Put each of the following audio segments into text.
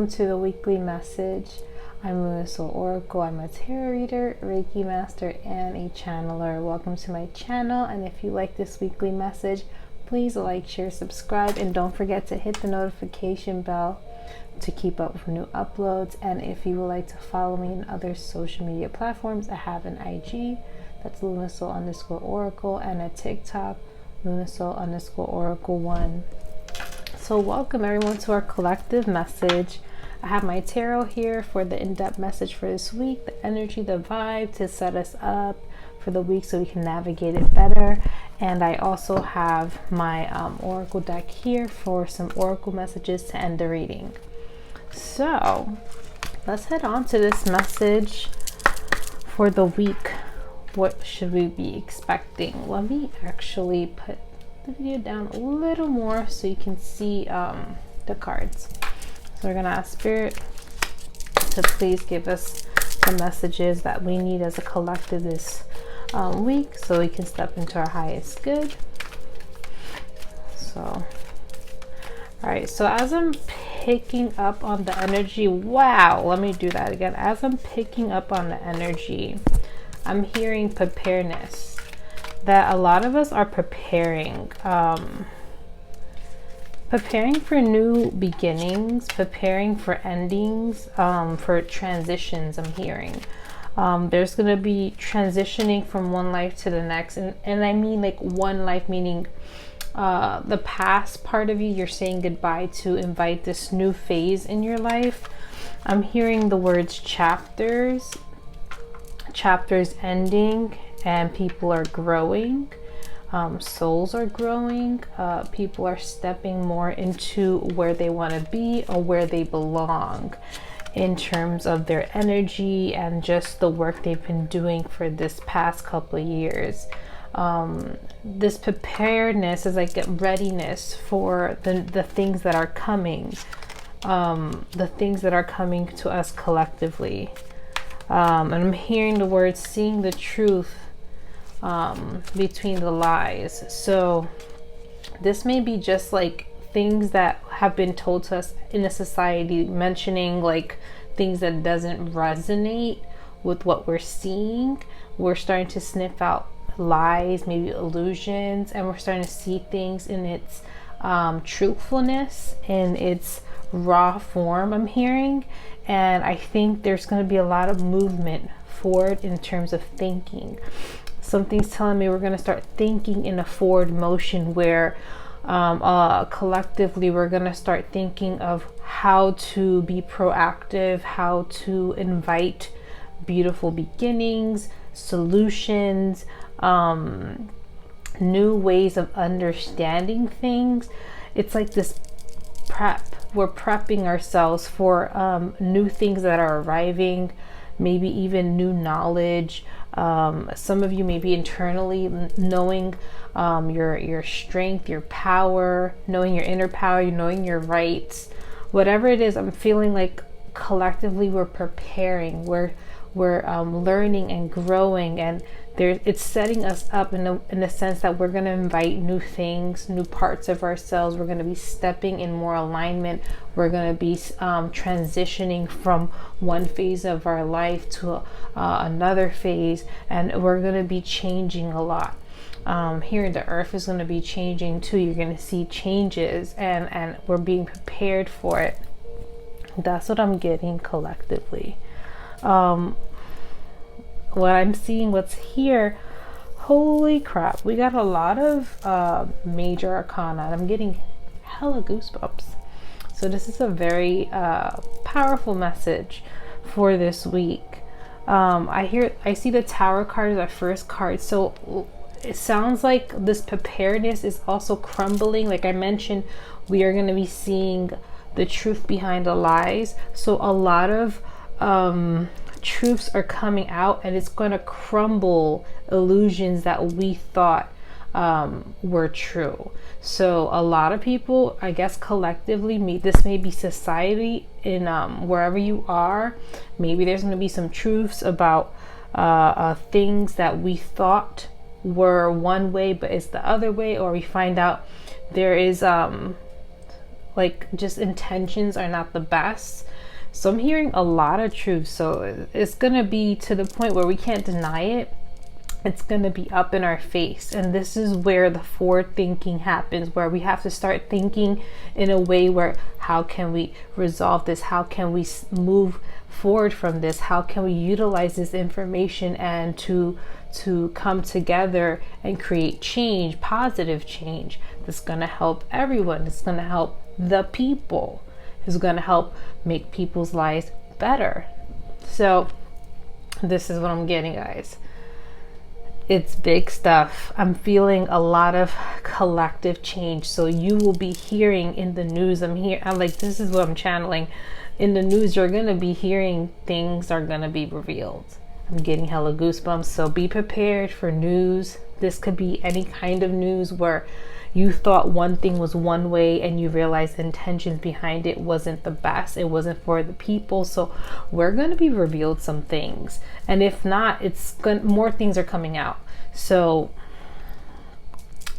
welcome to the weekly message. I'm Luna Soul Oracle. I'm a tarot reader, Reiki master, and a channeler. Welcome to my channel, and if you like this weekly message, please like, share, subscribe, and don't forget to hit the notification bell to keep up with new uploads. And if you would like to follow me in other social media platforms, I have an IG, that's lunasoul_oracle, and a TikTok, lunasoul_oracle1. So welcome everyone to our collective message. I have my tarot here for the in-depth message for this week, the energy, the vibe to set us up for the week so we can navigate it better. And I also have my oracle deck here for some oracle messages to end the reading. So let's head on to this message for the week. What should we be expecting? Let me actually put the video down a little more so you can see the cards. So we're gonna ask Spirit to please give us the messages that we need as a collective this week so we can step into our highest good. So all right, so as I'm picking up on the energy, wow, let me do that again. As I'm picking up on the energy, I'm hearing preparedness, that a lot of us are preparing for new beginnings, preparing for endings, for transitions. I'm hearing there's going to be transitioning from one life to the next, and I mean like one life meaning the past part of you're saying goodbye to invite this new phase in your life. I'm hearing the words chapters ending, and people are growing, souls are growing, people are stepping more into where they want to be or where they belong in terms of their energy and just the work they've been doing for this past couple of years. This preparedness is like a readiness for the things that are coming, the things that are coming to us collectively. And I'm hearing the words seeing the truth between the lies. So this may be just like things that have been told to us in a society, mentioning like things that doesn't resonate with what we're seeing. We're starting to sniff out lies, maybe illusions, and we're starting to see things in its truthfulness, in its raw form, I'm hearing. And I think there's going to be a lot of movement forward in terms of thinking. Something's telling me we're going to start thinking in a forward motion where collectively we're going to start thinking of how to be proactive, how to invite beautiful beginnings, solutions, new ways of understanding things. It's like this prep. We're prepping ourselves for new things that are arriving, maybe even new knowledge. Some of you may be internally knowing your strength, your power, knowing your inner power, knowing your rights. Whatever it is, I'm feeling like collectively we're preparing, we're learning and growing, and it's setting us up in the sense that we're going to invite new things, new parts of ourselves. We're going to be stepping in more alignment. We're going to be transitioning from one phase of our life to another phase, and we're going to be changing a lot. Here the earth is going to be changing too. You're going to see changes, and we're being prepared for it. That's what I'm getting collectively. What I'm seeing, what's here, holy crap, we got a lot of major arcana. I'm getting hella goosebumps. So this is a very powerful message for this week. I see the Tower card as our first card. So it sounds like this preparedness is also crumbling. Like I mentioned, we are going to be seeing the truth behind the lies. So a lot of truths are coming out, and it's going to crumble illusions that we thought were true. So a lot of people, I guess collectively, this may be society in wherever you are, maybe there's going to be some truths about things that we thought were one way but it's the other way, or we find out there is like just intentions are not the best. So I'm hearing a lot of truth. So it's going to be to the point where we can't deny it. It's going to be up in our face. And this is where the forward thinking happens, where we have to start thinking in a way where, how can we resolve this? How can we move forward from this? How can we utilize this information and to come together and create change, positive change that's going to help everyone. It's going to help the people. It's going to help make people's lives better. So this is what I'm getting, guys. It's big stuff. I'm feeling a lot of collective change. So you will be hearing in the news, I'm like, this is what I'm channeling. In the news, you're going to be hearing things are going to be revealed. I'm getting hella goosebumps. So be prepared for news. This could be any kind of news where you thought one thing was one way and you realized the intentions behind it wasn't the best. It wasn't for the people. So we're going to be revealed some things. And if not, more things are coming out. So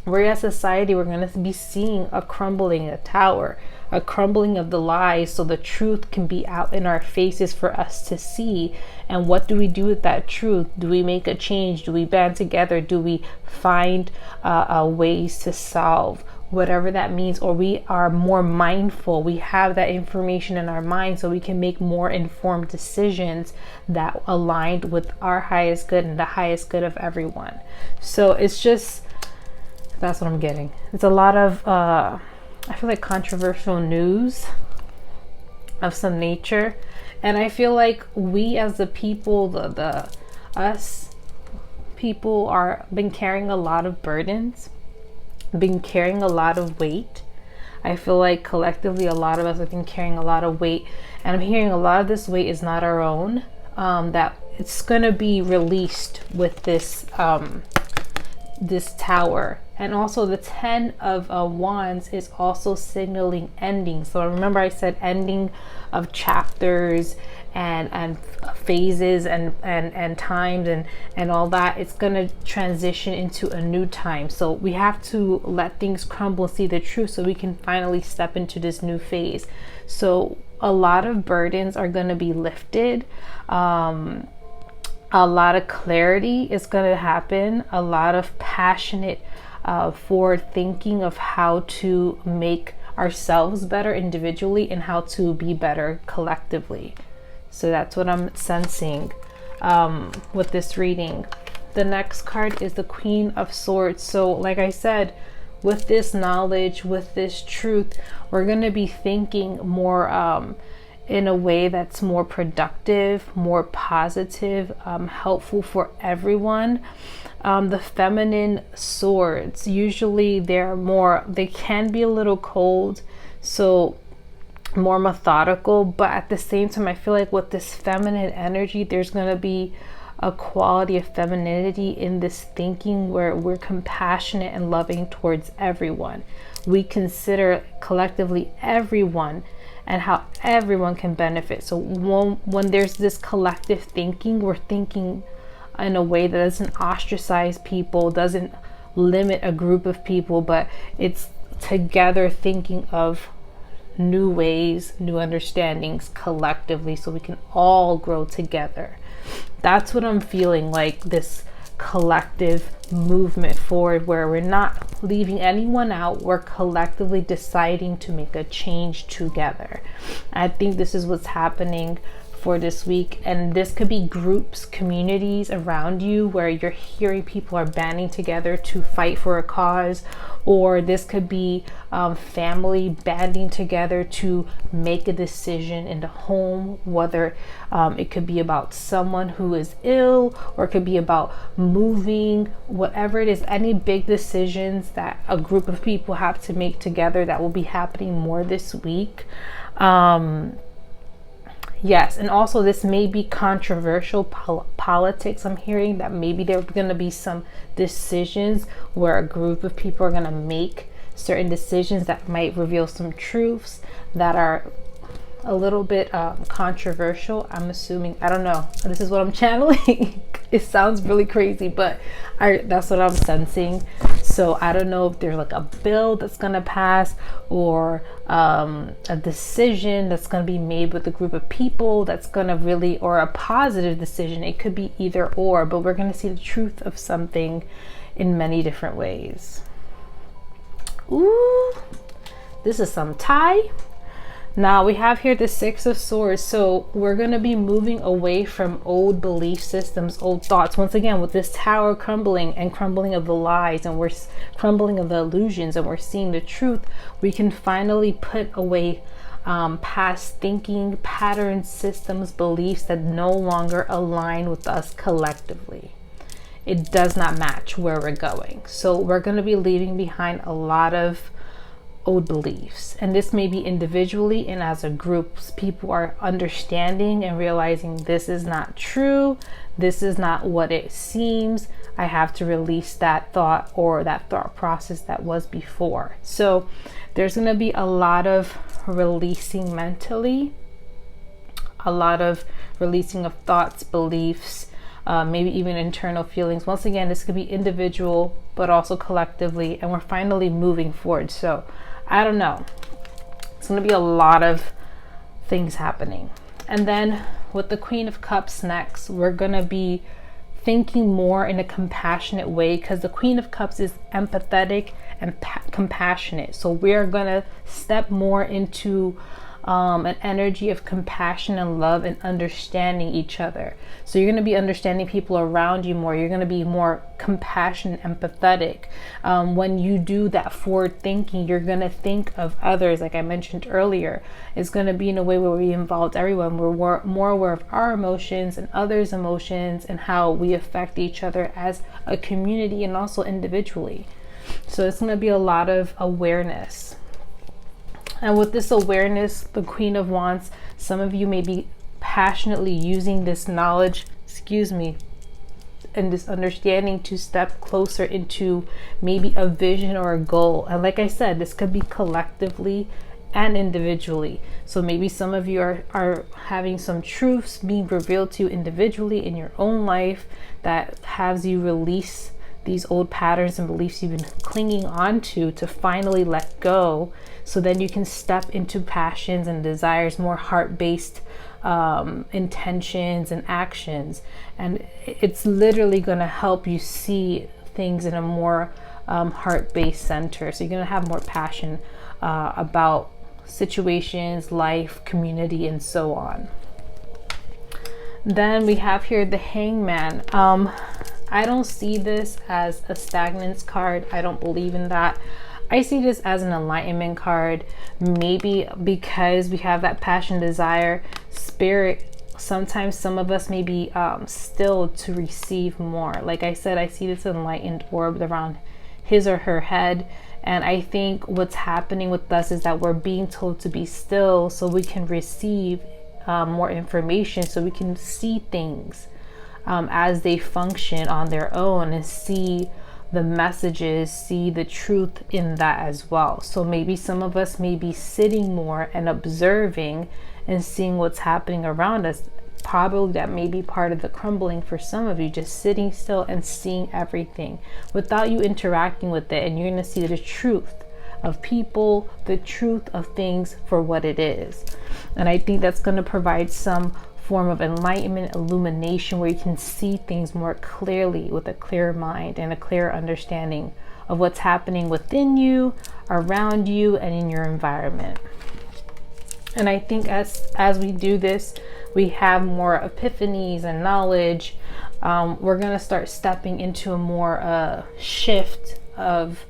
we're as a society, we're going to be seeing a crumbling, a tower, a crumbling of the lies, so the truth can be out in our faces for us to see. And what do we do with that truth? Do we make a change? Do we band together? Do we find ways to solve whatever that means? Or we are more mindful, we have that information in our mind, so we can make more informed decisions that aligned with our highest good and the highest good of everyone. So it's just, that's what I'm getting. It's a lot of I feel like controversial news of some nature. And I feel like we as the people, us people been carrying a lot of burdens, been carrying a lot of weight. I feel like collectively a lot of us have been carrying a lot of weight, and I'm hearing a lot of this weight is not our own, that it's gonna be released with this this tower. And also the 10 of Wands is also signaling ending. So remember I said ending of chapters and phases and times and all that. It's going to transition into a new time. So we have to let things crumble and see the truth so we can finally step into this new phase. So a lot of burdens are going to be lifted. A lot of clarity is going to happen. A lot of passionate forward thinking of how to make ourselves better individually and how to be better collectively. So that's what I'm sensing with this reading. The next card is the Queen of Swords. So like I said, with this knowledge, with this truth, we're going to be thinking more in a way that's more productive, more positive, helpful for everyone. The feminine swords, usually they can be a little cold, so more methodical, but at the same time I feel like with this feminine energy there's going to be a quality of femininity in this thinking where we're compassionate and loving towards everyone. We consider collectively everyone and how everyone can benefit. So when there's this collective thinking, we're thinking in a way that doesn't ostracize people, doesn't limit a group of people, but it's together thinking of new ways, new understandings collectively, so we can all grow together. That's what I'm feeling, like this collective movement forward where we're not leaving anyone out, we're collectively deciding to make a change together. I think this is what's happening for this week, and this could be groups, communities around you where you're hearing people are banding together to fight for a cause, or this could be family banding together to make a decision in the home, whether it could be about someone who is ill, or it could be about moving, whatever it is, any big decisions that a group of people have to make together, that will be happening more this week. Yes, and also this may be controversial politics. I'm hearing that maybe there's going to be some decisions where a group of people are going to make certain decisions that might reveal some truths that are a little bit controversial. I'm assuming, I don't know, this is what I'm channeling. It sounds really crazy, but that's what I'm sensing. So I don't know if there's like a bill that's gonna pass, or a decision that's gonna be made with a group of people that's gonna really, or a positive decision. It could be either or, but we're gonna see the truth of something in many different ways. Ooh, this is some Thai. Now we have here the Six of Swords. So we're going to be moving away from old belief systems, old thoughts. Once again, with this tower crumbling and crumbling of the lies, and we're crumbling of the illusions, and we're seeing the truth, we can finally put away past thinking, patterns, systems, beliefs that no longer align with us collectively. It does not match where we're going. So we're going to be leaving behind a lot of old beliefs, and this may be individually and as a group. People are understanding and realizing this is not true, this is not what it seems. I have to release that thought or that thought process that was before. So there's going to be a lot of releasing mentally, a lot of releasing of thoughts, beliefs, maybe even internal feelings. Once again, this could be individual but also collectively, and we're finally moving forward. So I don't know, it's going to be a lot of things happening. And then with the Queen of Cups next, we're going to be thinking more in a compassionate way, because the Queen of Cups is empathetic and compassionate. So we're going to step more into an energy of compassion and love and understanding each other. So you're going to be understanding people around you more. You're going to be more compassionate, empathetic. When you do that forward thinking, you're going to think of others. Like I mentioned earlier, it's going to be in a way where we involve everyone. We're more aware of our emotions and others' emotions, and how we affect each other as a community and also individually. So it's going to be a lot of awareness. And with this awareness, the Queen of Wands, some of you may be passionately using this knowledge, and this understanding to step closer into maybe a vision or a goal. And like I said, this could be collectively and individually. So maybe some of you are having some truths being revealed to you individually in your own life that has you release these old patterns and beliefs you've been clinging on to finally let go, so then you can step into passions and desires, more heart-based intentions and actions. And it's literally going to help you see things in a more heart-based center. So you're going to have more passion about situations, life, community, and so on. Then we have here the Hangman. I don't see this as a stagnance card. I don't believe in that. I see this as an enlightenment card. Maybe because we have that passion, desire, spirit, sometimes some of us may be still to receive more. Like I said, I see this enlightened orb around his or her head. And I think what's happening with us is that we're being told to be still so we can receive more information, so we can see things as they function on their own, and see the messages, see the truth in that as well. So maybe some of us may be sitting more and observing and seeing what's happening around us. Probably that may be part of the crumbling for some of you, just sitting still and seeing everything without you interacting with it. And you're going to see the truth of people, the truth of things for what it is. And I think that's going to provide some form of enlightenment, illumination, where you can see things more clearly with a clear mind and a clear understanding of what's happening within you, around you, and in your environment. And I think as we do this, we have more epiphanies and knowledge. We're going to start stepping into a more shift of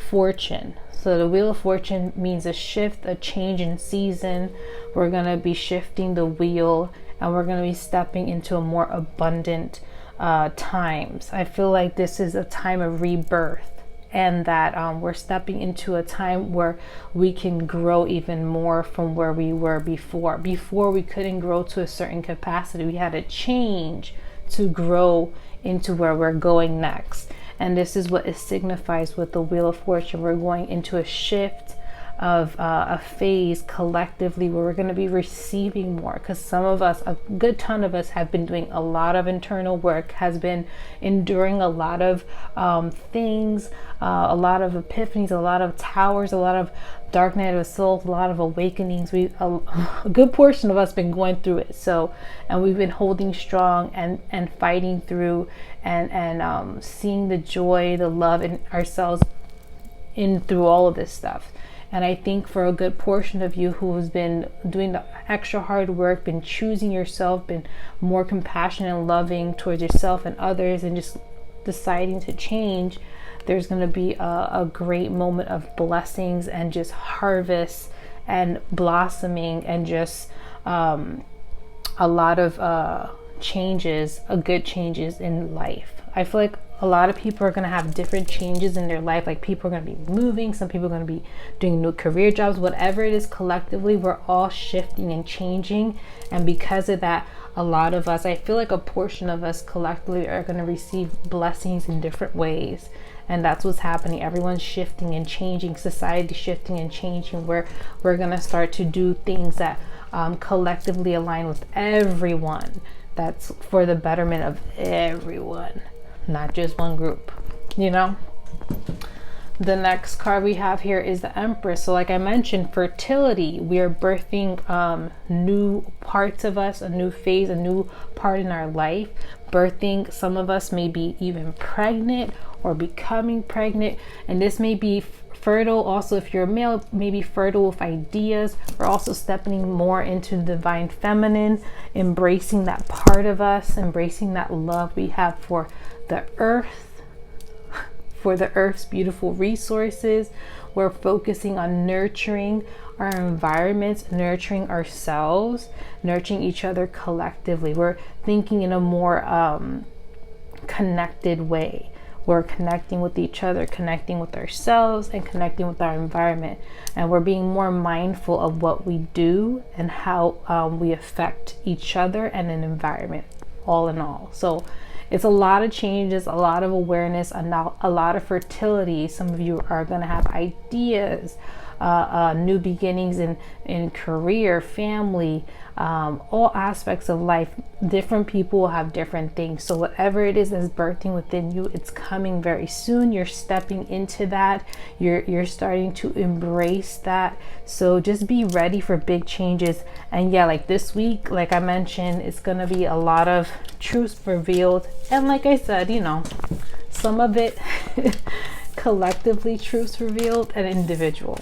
fortune. So the Wheel of Fortune means a shift, a change in season. We're going to be shifting the wheel, and we're going to be stepping into a more abundant times. I feel like this is a time of rebirth, and that we're stepping into a time where we can grow even more from where we were before. Before, we couldn't grow to a certain capacity. We had to change to grow into where we're going next. And this is what it signifies with the Wheel of Fortune. We're going into a shift, of a phase collectively where we're going to be receiving more, because some of us, a good ton of us, have been doing a lot of internal work, has been enduring a lot of things, a lot of epiphanies, a lot of towers, a lot of dark night of souls, a lot of awakenings. A good portion of us been going through it. So, and we've been holding strong and fighting through and seeing the joy, the love in ourselves in through all of this stuff. And I think for a good portion of you who has been doing the extra hard work, been choosing yourself, been more compassionate and loving towards yourself and others, and just deciding to change, there's going to be a great moment of blessings and just harvest and blossoming, and just a lot of changes, good changes in life. I feel like a lot of people are going to have different changes in their life. Like, people are going to be moving, some people are going to be doing new career jobs, whatever it is. Collectively, we're all shifting and changing. And because of that, a lot of us, I feel like a portion of us collectively are going to receive blessings in different ways. And that's what's happening. Everyone's shifting and changing, society shifting and changing, where we're going to start to do things that collectively align with everyone. That's for the betterment of everyone, not just one group, you know? The next card we have here is the Empress. So like I mentioned, fertility. We are birthing new parts of us, a new phase, a new part in our life. Birthing, some of us may be even pregnant or becoming pregnant. And this may be fertile. Also, if you're a male, maybe fertile with ideas. We're also stepping more into the divine feminine, embracing that part of us, embracing that love we have for the earth, for the earth's beautiful resources. We're focusing on nurturing our environments, nurturing ourselves, nurturing each other collectively. We're thinking in a more connected way. We're connecting with each other, connecting with ourselves, and connecting with our environment. And we're being more mindful of what we do and how we affect each other and an environment, all in all. So it's a lot of changes, a lot of awareness, and a lot of fertility. Some of you are going to have ideas, new beginnings in career, family, all aspects of life. Different people will have different things. So whatever it is that's birthing within you, it's coming very soon. You're stepping into that. You're starting to embrace that. So just be ready for big changes. And yeah, like this week, like I mentioned, it's going to be a lot of truths revealed. And like I said, you know, some of it collectively truths revealed and individual.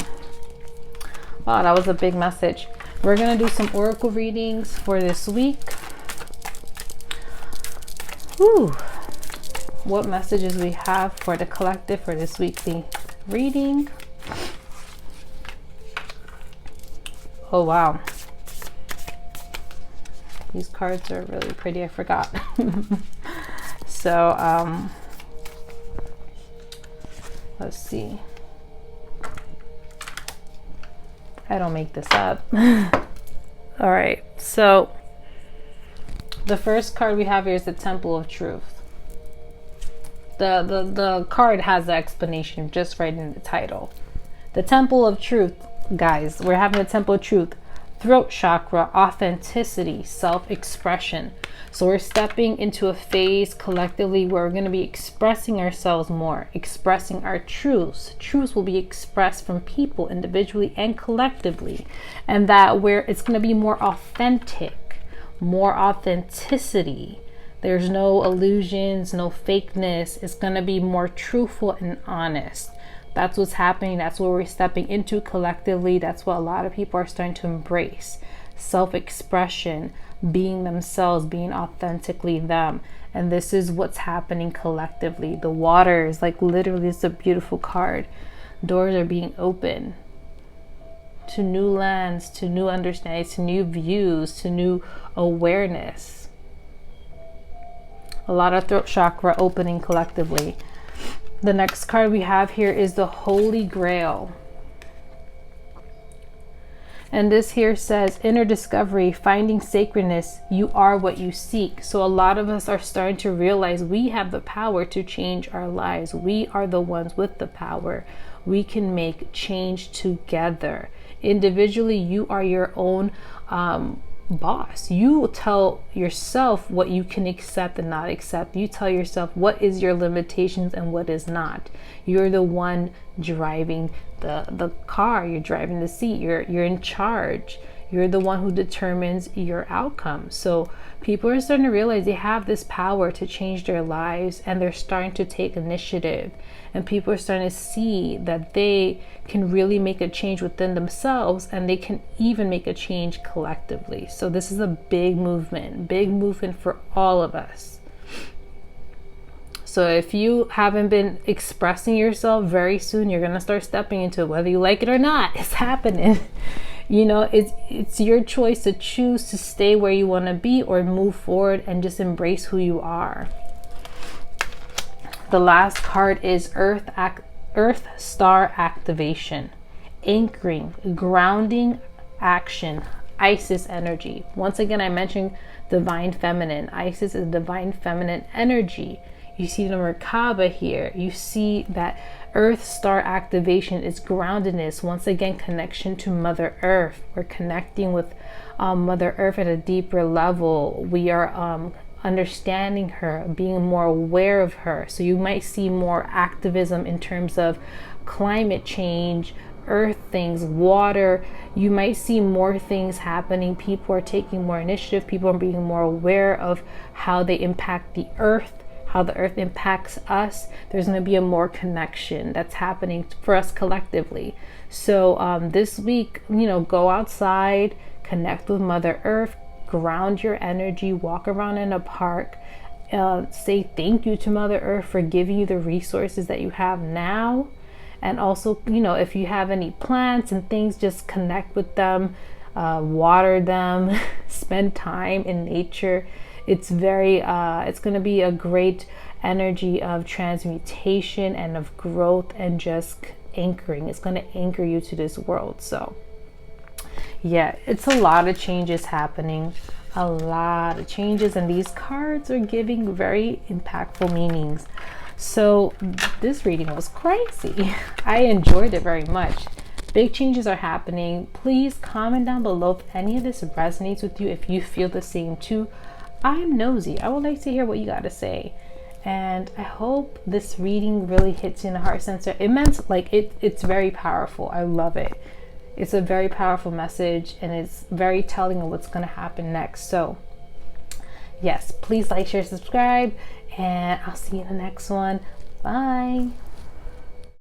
Wow, that was a big message. We're going to do some oracle readings for this week. Whew. What messages we have for the collective for this weekly reading. Oh, wow. These cards are really pretty. I forgot. So, let's see. I don't make this up. All right. So the first card we have here is the Temple of Truth. The card has the explanation just right in the title. The Temple of Truth, guys. We're having the Temple of Truth. Throat chakra, authenticity, self-expression. So we're stepping into a phase collectively where we're going to be expressing ourselves more, expressing our truths. Truths will be expressed from people individually and collectively, and that where it's going to be more authentic, more authenticity. There's no illusions, no fakeness. It's going to be more truthful and honest. That's what's happening. That's what we're stepping into collectively. That's what a lot of people are starting to embrace. Self-expression, being themselves, being authentically them. And this is what's happening collectively. The waters, like literally, it's a beautiful card. Doors are being opened to new lands, to new understandings, to new views, to new awareness. A lot of throat chakra opening collectively. The next card we have here is the Holy Grail. And this here says, inner discovery, finding sacredness, you are what you seek. So a lot of us are starting to realize we have the power to change our lives. We are the ones with the power. We can make change together. Individually, you are your own boss. You tell yourself what you can accept and not accept. You tell yourself what is your limitations and what is not. You're the one driving the car. You're driving the seat. You're in charge. You're the one who determines your outcome. So people are starting to realize they have this power to change their lives, and they're starting to take initiative. And people are starting to see that they can really make a change within themselves, and they can even make a change collectively. So this is a big movement for all of us. So if you haven't been expressing yourself, very soon you're going to start stepping into it, whether you like it or not. It's happening. You know, it's your choice to choose to stay where you want to be or move forward and just embrace who you are. The last card is Earth Star Activation, anchoring, grounding action, Isis energy. Once again, I mentioned divine feminine. Isis is divine feminine energy. You see the Merkaba here. You see that Earth Star activation is groundedness. Once again, connection to Mother Earth. We're connecting with Mother Earth at a deeper level. We are understanding her, being more aware of her. So you might see more activism in terms of climate change, earth things, water. You might see more things happening. People are taking more initiative. People are being more aware of how they impact the earth, how the earth impacts us. There's going to be a more connection that's happening for us collectively. So this week, you know, go outside, connect with Mother Earth, ground your energy, walk around in a park, say thank you to Mother Earth for giving you the resources that you have now. And also, you know, if you have any plants and things, just connect with them, water them, spend time in nature. It's going to be a great energy of transmutation and of growth and just anchoring. It's going to anchor you to this world. So yeah, it's a lot of changes happening, a lot of changes, and these cards are giving very impactful meanings. So this reading was crazy. I enjoyed it very much. Big changes are happening. Please comment down below if any of this resonates with you, if you feel the same too. I'm nosy. I would like to hear what you got to say. And I hope this reading really hits you in the heart center. It meant like it's very powerful. I love it. It's a very powerful message, and it's very telling of what's going to happen next. So yes, please like, share, subscribe, and I'll see you in the next one. Bye.